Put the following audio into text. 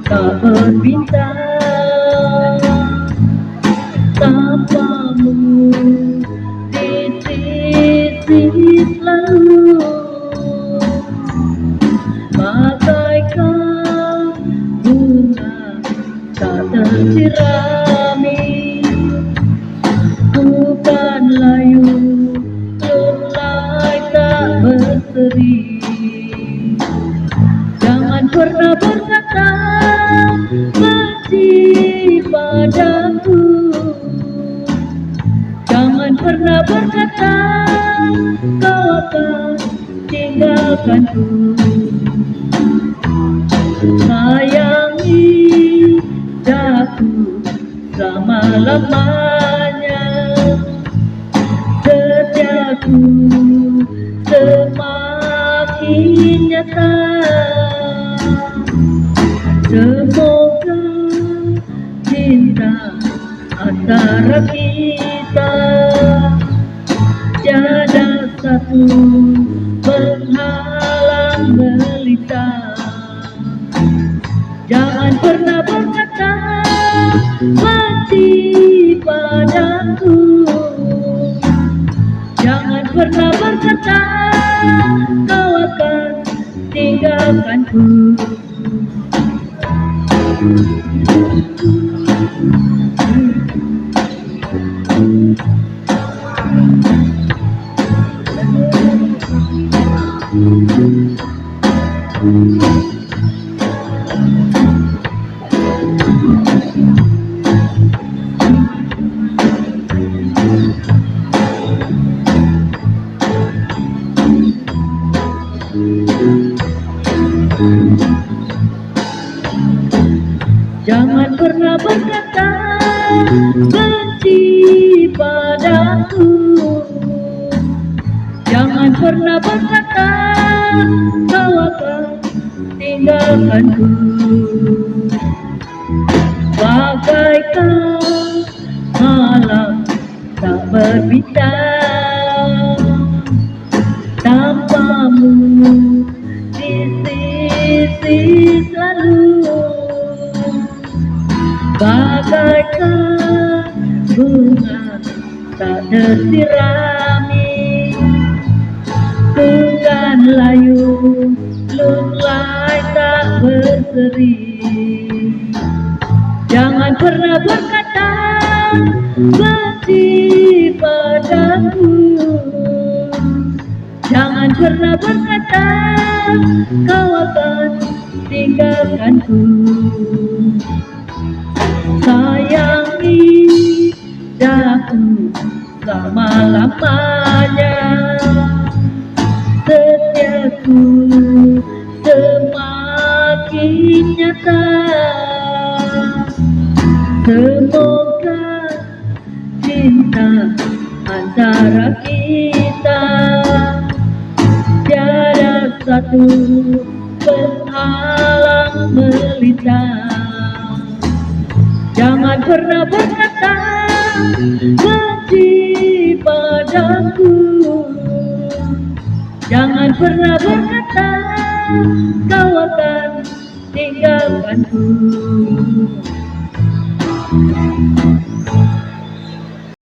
tak berbintang tanpamu di sisi selalu, bagaikan bunga tak tersirami. Bukan layu lunglai tak berseri. Jangan pernah berkata benci padaku. Jangan pernah berkata kau akan tinggalkanku. Sayangi daku selama-lamanya. Setiaku semakin nyata. Semoga cinta antara kita tiada satu menghalang melintang. Jangan pernah berkata benci padaku. Jangan pernah berkata kau akan tinggalkanku. Jangan pernah berkata benci padaku. Jangan pernah berkata kau akan tinggalkanku. Bagaikan malam tak berbintang tanpamu di sisi selalu, bagaikan bunga tak tersirami. Bukan layu lunglai tak berseri. Jangan pernah berkata benci padaku. Jangan pernah berkata kau akan tinggalkanku. Sayangi daku selama-lamanya. Setiaku semakin nyata. Semoga cinta antara kita tiada satu penghalang melintang. Jangan pernah berkata benci padaku. Jangan pernah berkata kau akan tinggalkanku.